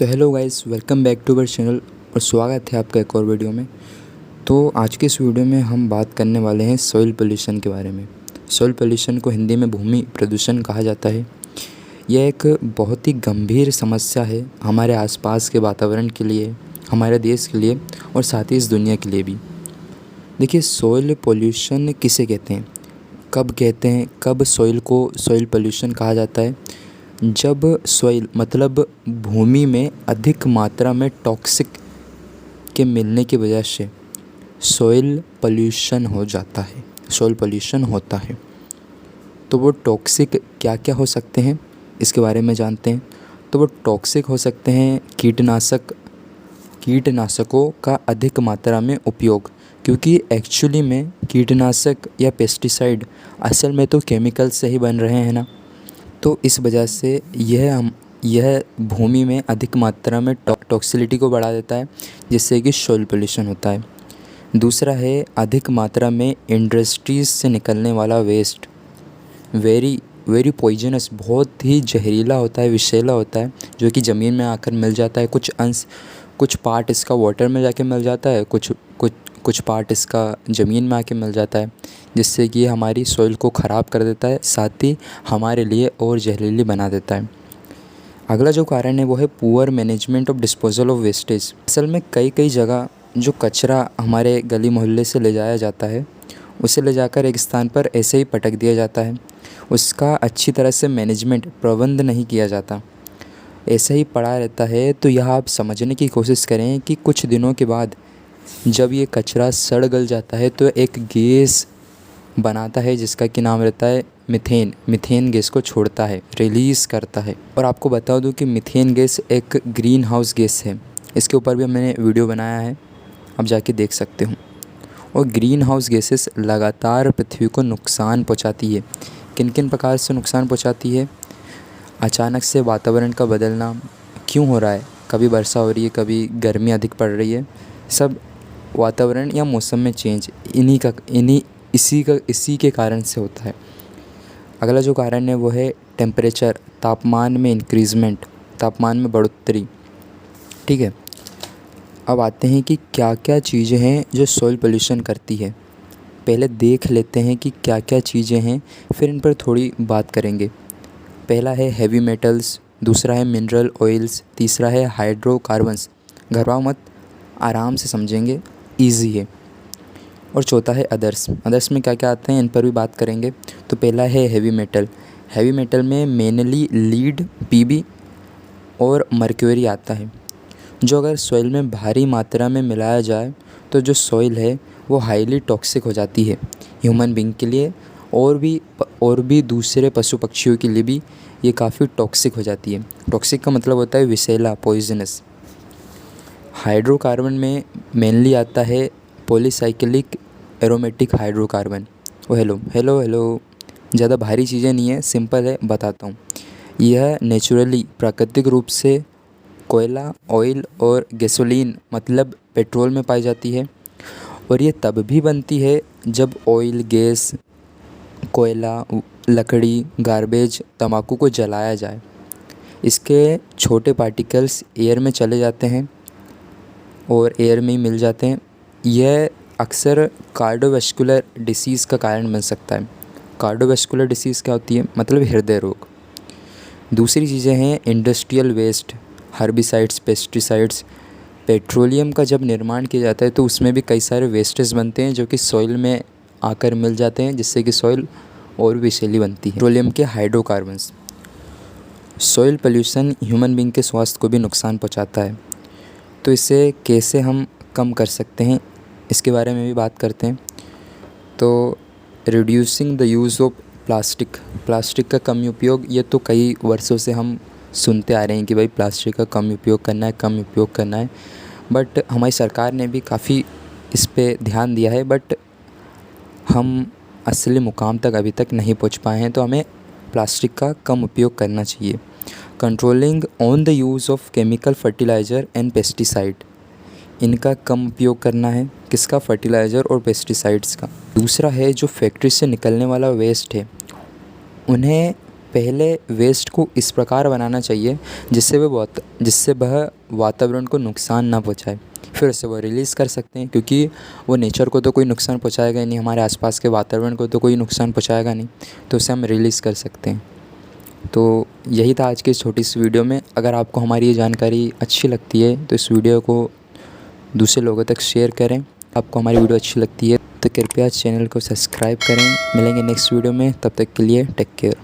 So hello guys, welcome back to our channel और स्वागत है आपका एक और वीडियो में। तो आज के इस वीडियो में हम बात करने वाले हैं सॉइल पोल्यूशन के बारे में। सॉइल पोल्यूशन को हिंदी में भूमि प्रदूषण कहा जाता है। यह एक बहुत ही गंभीर समस्या है हमारे आसपास के वातावरण के लिए, हमारे देश के लिए और साथ ही इस दुनिया के लिए भी। देखिए, सॉइल पोल्यूशन किसे कहते हैं, कब कहते हैं, कब सॉइल को सॉइल पोल्यूशन कहा जाता है? जब सॉइल मतलब भूमि में अधिक मात्रा में टॉक्सिक के मिलने की वजह से सॉइल पोल्यूशन हो जाता है, सॉइल पोल्यूशन होता है। तो वो टॉक्सिक क्या क्या हो सकते हैं इसके बारे में जानते हैं। तो वो टॉक्सिक हो सकते हैं कीटनाशकों का अधिक मात्रा में उपयोग, क्योंकि एक्चुअली में कीटनाशक या पेस्टिसाइड असल में तो केमिकल से ही बन रहे हैं ना। तो इस वजह से यह भूमि में अधिक मात्रा में टॉक्सिसिटी को बढ़ा देता है, जिससे कि सॉइल पोल्यूशन होता है। दूसरा है अधिक मात्रा में इंडस्ट्रीज़ से निकलने वाला वेस्ट, वेरी पॉइजनस, बहुत ही जहरीला होता है, विषैला होता है, जो कि ज़मीन में आकर मिल जाता है। कुछ पार्ट इसका वाटर में जाके मिल जाता है, कुछ पार्ट इसका ज़मीन में आके मिल जाता है, जिससे कि हमारी सॉइल को ख़राब कर देता है, साथ ही हमारे लिए और जहरीली बना देता है। अगला जो कारण है वो है poor management of disposal of wastage. असल में कई जगह जो कचरा हमारे गली मोहल्ले से ले जाया जाता है, उसे ले जाकर एक स्थान पर ऐसे ही पटक दिया जाता है। उसका अच्छी तरह से मैनेजमेंट प्रबंध नहीं किया जाता, ऐसा ही पड़ा रहता है। तो यह आप समझने की कोशिश करें कि कुछ दिनों के बाद जब ये कचरा सड़ गल जाता है तो एक गैस बनाता है, जिसका कि नाम रहता है मीथेन गैस को छोड़ता है, रिलीज़ करता है। और आपको बता दूं कि मीथेन गैस एक ग्रीन हाउस गैस है। इसके ऊपर भी मैंने वीडियो बनाया है, आप जाके देख सकते हो। और ग्रीन हाउस गैसेस लगातार पृथ्वी को नुकसान पहुंचाती है। किन किन प्रकार से नुकसान पहुंचाती है? अचानक से वातावरण का बदलना क्यों हो रहा है, कभी वर्षा हो रही है, कभी गर्मी अधिक पड़ रही है, सब वातावरण या मौसम में चेंज इसी के कारण से होता है। अगला जो कारण है वो है टेम्परेचर, तापमान में इंक्रीज़मेंट, तापमान में बढ़ोतरी। ठीक है, अब आते हैं कि क्या क्या चीज़ें हैं जो सॉइल पोल्यूशन करती है। पहले देख लेते हैं कि क्या क्या चीज़ें हैं, फिर इन पर थोड़ी बात करेंगे। पहला है हैवी मेटल्स, दूसरा है मिनरल ऑयल्स, तीसरा है हाइड्रोकार्बन्स। घबराओ मत, आराम से समझेंगे, ईजी है। और चौथा है अदर्स में क्या क्या आते हैं, इन पर भी बात करेंगे। तो पहला है हैवी मेटल में मेनली लीड, पीबी और मर्क्यूरी आता है, जो अगर सॉइल में भारी मात्रा में मिलाया जाए तो जो सॉइल है वो हाईली टॉक्सिक हो जाती है ह्यूमन बींग के लिए, और भी दूसरे पशु पक्षियों के लिए भी ये काफ़ी टॉक्सिक हो जाती है। टॉक्सिक का मतलब होता है विषैला, पॉइजनस। हाइड्रोकार्बन में मेनली आता है पॉलीसाइक्लिक एरोमेटिक हाइड्रोकार्बन। ओ हेलो, ज़्यादा भारी चीज़ें नहीं है, सिंपल है, बताता हूँ। यह नेचुरली, प्राकृतिक रूप से कोयला, ऑयल और गैसोलीन मतलब पेट्रोल में पाई जाती है। और ये तब भी बनती है जब ऑयल, गैस, कोयला, लकड़ी, गार्बेज, तंबाकू को जलाया जाए। इसके छोटे पार्टिकल्स एयर में चले जाते हैं और एयर में ही मिल जाते हैं। यह अक्सर कार्डियोवैस्कुलर डिसीज़ का कारण बन सकता है। कार्डियोवैस्कुलर डिसीज़ क्या होती है? मतलब हृदय रोग। दूसरी चीज़ें हैं industrial waste, herbicides, pesticides. Petroleum का जब निर्माण किया जाता है तो उसमें भी कई सारे वेस्टेज बनते हैं, जो कि सॉइल में आकर मिल जाते हैं, जिससे कि सॉइल और भी विषैली बनती है। पेट्रोलियम के hydrocarbons. Soil pollution human being के स्वास्थ्य को भी नुकसान पहुँचाता है। तो इसे कैसे हम कम कर सकते हैं, इसके बारे में भी बात करते हैं। तो reducing the use of plastic का कम उपयोग, ये तो कई वर्षों से हम सुनते आ रहे हैं कि भाई प्लास्टिक का कम उपयोग करना है। बट हमारी सरकार ने भी काफ़ी इस पे ध्यान दिया है, बट हम असली मुकाम तक अभी तक नहीं पहुंच पाए हैं। तो हमें प्लास्टिक का कम उपयोग करना चाहिए। Controlling on the use of chemical fertiliser and pesticide, इनका कम उपयोग करना है। किसका? फर्टिलाइज़र और पेस्टिसाइड्स का। दूसरा है जो फैक्ट्री से निकलने वाला वेस्ट है, उन्हें पहले वेस्ट को इस प्रकार बनाना चाहिए जिससे वह वातावरण को नुकसान ना पहुँचाए, फिर उसे वो रिलीज़ कर सकते हैं, क्योंकि वो नेचर को तो कोई नुकसान पहुँचाएगा ही नहीं, हमारे आसपास के वातावरण को तो कोई नुकसान पहुँचाएगा नहीं, तो उसे हम रिलीज़ कर सकते हैं। तो यही था आज की इस छोटी सी वीडियो में। अगर आपको हमारी ये जानकारी अच्छी लगती है तो इस वीडियो को दूसरे लोगों तक शेयर करें। आपको हमारी वीडियो अच्छी लगती है तो कृपया चैनल को सब्सक्राइब करें। मिलेंगे नेक्स्ट वीडियो में, तब तक के लिए टेक केयर।